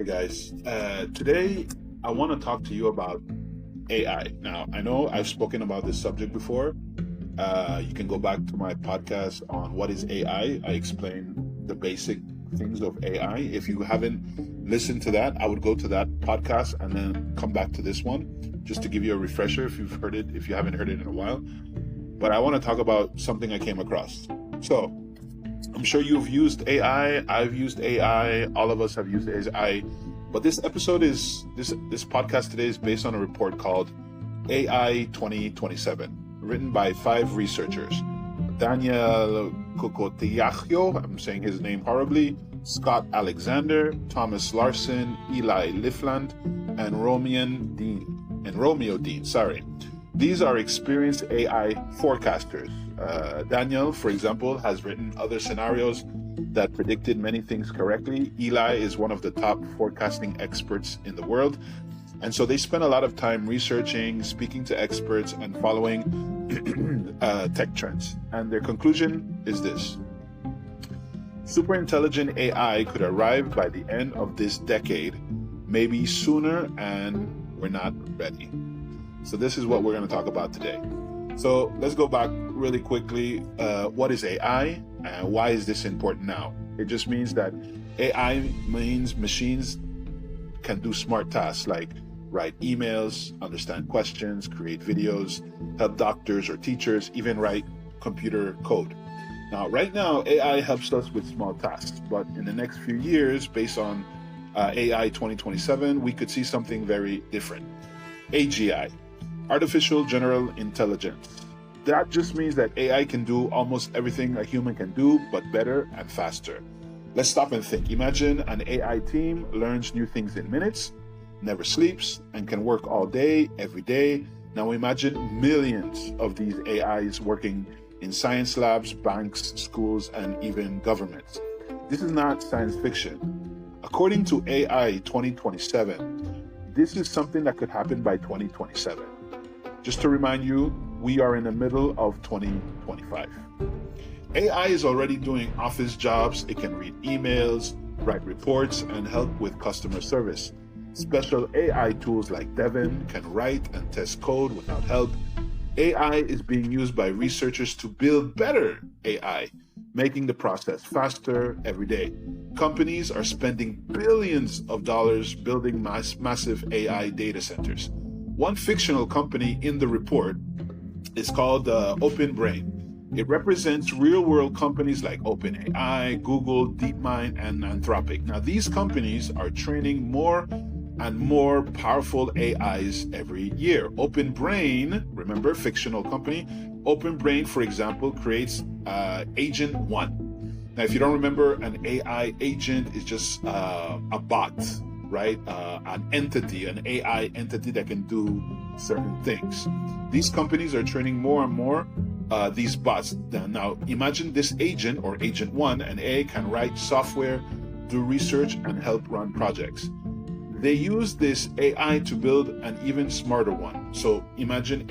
Hey guys, today I want to talk to you about AI. Now, I know I've spoken about this subject before. You can go back to my podcast on what is AI. I explain the basic things of AI. If you haven't listened to that, I would go to that podcast and then come back to this one just to give you a refresher if you've heard it, if you haven't heard it in a while. But I want to talk about something I came across. So, I'm sure you've used AI. I've used AI. All of us have used AI. But this podcast today is based on a report called AI 2027, written by 5 researchers: Daniel Kokotajlo, I'm saying his name horribly, Scott Alexander, Thomas Larsen, Eli Lifland, and Romeo Dean. These are experienced AI forecasters. Daniel, for example, has written other scenarios that predicted many things correctly. Eli is one of the top forecasting experts in the world. And so they spend a lot of time researching, speaking to experts, and following tech trends. And their conclusion is this: Superintelligent AI could arrive by the end of this decade, maybe sooner, and we're not ready. So this is what we're going to talk about today. So let's go back really quickly. What is AI and why is this important now? It just means that AI means machines can do smart tasks like write emails, understand questions, create videos, help doctors or teachers, even write computer code. Now, right now, AI helps us with small tasks, but in the next few years, based on AI 2027, we could see something very different. AGI. Artificial General Intelligence. That just means that AI can do almost everything a human can do, but better and faster. Let's stop and think. Imagine an AI team learns new things in minutes, never sleeps, and can work all day, every day. Now imagine millions of these AIs working in science labs, banks, schools, and even governments. This is not science fiction. According to AI 2027, this is something that could happen by 2027. Just to remind you, we are in the middle of 2025. AI is already doing office jobs. It can read emails, write reports, and help with customer service. Special AI tools like Devin can write and test code without help. AI is being used by researchers to build better AI, making the process faster every day. Companies are spending billions of dollars building massive AI data centers. One fictional company in the report is called OpenBrain. It represents real-world companies like OpenAI, Google, DeepMind, and Anthropic. Now, these companies are training more and more powerful AIs every year. OpenBrain, remember, fictional company, OpenBrain, for example, creates Agent 1. Now, if you don't remember, an AI agent is just a bot, right? An entity, an AI entity that can do certain things. These companies are training more and more these bots. Now, imagine this agent or Agent 1, an AI can write software, do research, and help run projects. They use this AI to build an even smarter one. So imagine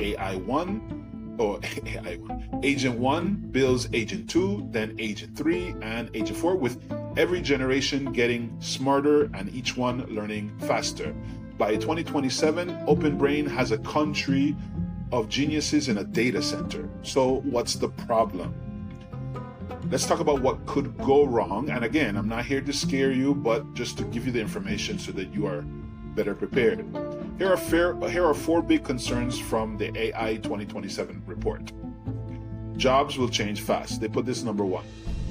Agent 1 builds Agent 2, then Agent 3, and Agent 4, with every generation getting smarter and each one learning faster. By 2027, OpenBrain has a country of geniuses in a data center. So what's the problem? Let's talk about what could go wrong. And again, I'm not here to scare you, but just to give you the information so that you are better prepared. Here are 4 big concerns from the AI 2027 report. Jobs will change fast. They put this number 1.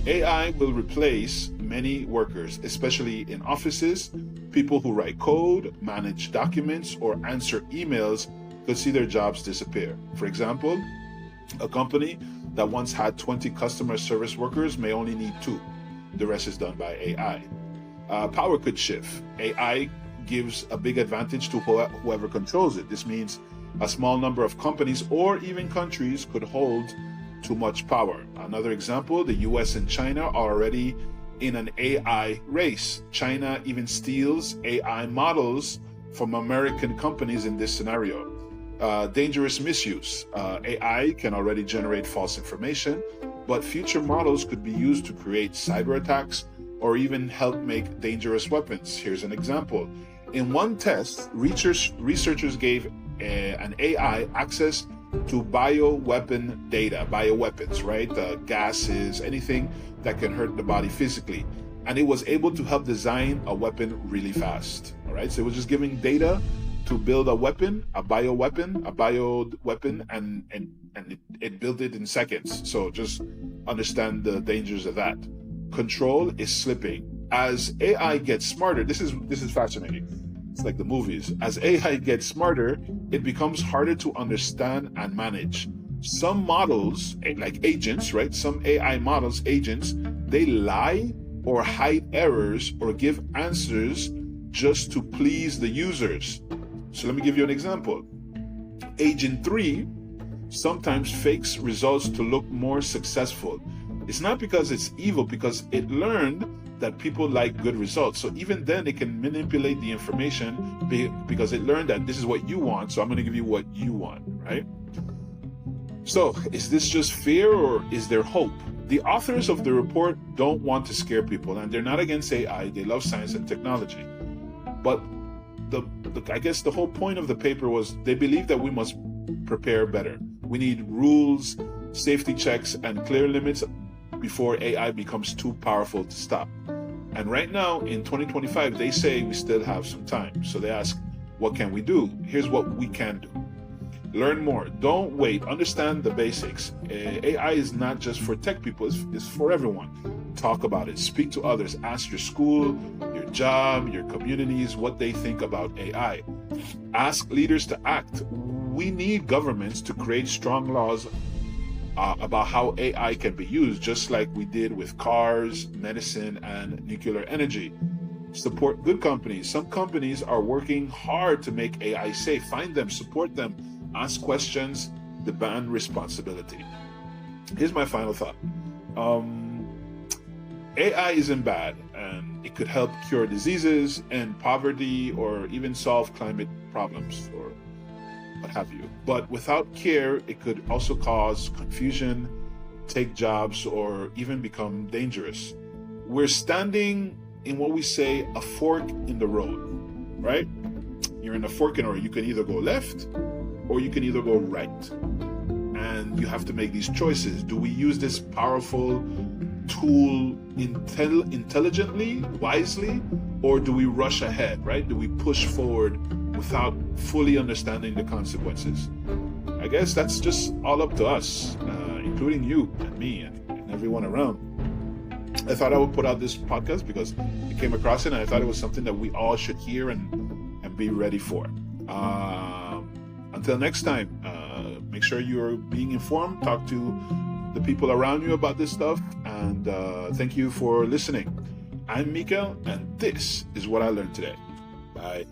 AI will replace many workers, especially in offices. People who write code, manage documents, or answer emails could see their jobs disappear. For example, a company that once had 20 customer service workers may only need 2. The rest is done by AI. Power could shift. AI gives a big advantage to whoever controls it. This means a small number of companies or even countries could hold too much power. Another example, the US and China are already in an AI race. China even steals AI models from American companies in this scenario. Dangerous misuse. AI can already generate false information, but future models could be used to create cyber attacks, or even help make dangerous weapons. Here's an example. In one test, researchers gave an AI access to bioweapon data, bioweapons, right? Gases, anything that can hurt the body physically. And it was able to help design a weapon really fast, all right? So it was just giving data to build a weapon, a bioweapon, and it built it in seconds. So just understand the dangers of that. Control is slipping. As AI gets smarter, this is fascinating. It's like the movies. As AI gets smarter, it becomes harder to understand and manage. Some models, like agents, right? Some AI models, agents, they lie or hide errors or give answers just to please the users. So let me give you an example. Agent 3 sometimes fakes results to look more successful. It's not because it's evil, because it learned that people like good results. So even then it can manipulate the information because it learned that this is what you want, so I'm going to give you what you want, right? So is this just fear, or is there hope? The authors of the report don't want to scare people, and they're not against AI. They love science and technology. But I guess the whole point of the paper was they believe that we must prepare better. We need rules, safety checks, and clear limits before AI becomes too powerful to stop. And right now in 2025, they say we still have some time. So they ask, what can we do? Here's what we can do. Learn more. Don't wait. Understand the basics. AI is not just for tech people. It's for everyone. Talk about it. Speak to others. Ask your school, your job, your communities what they think about AI. Ask leaders to act. We need governments to create strong laws about how AI can be used, just like we did with cars, medicine, and nuclear energy. Support good companies. Some companies are working hard to make AI safe. Find them, support them, ask questions, demand responsibility. Here's my final thought. AI isn't bad, and it could help cure diseases, end poverty, or even solve climate problems, or what have you. But without care, it could also cause confusion, take jobs, or even become dangerous. We're standing in what we say a fork in the road, right? You're in a fork in the road. You can either go left or you can either go right. And you have to make these choices. Do we use this powerful tool intelligently, wisely, or do we rush ahead, right? Do we push forward without fully understanding the consequences? I guess that's just all up to us, including you and me and everyone around. I thought I would put out this podcast because I came across it and I thought it was something that we all should hear and be ready for. Until next time, make sure you're being informed. Talk to the people around you about this stuff. And thank you for listening. I'm Mikael, and this is what I learned today. Bye.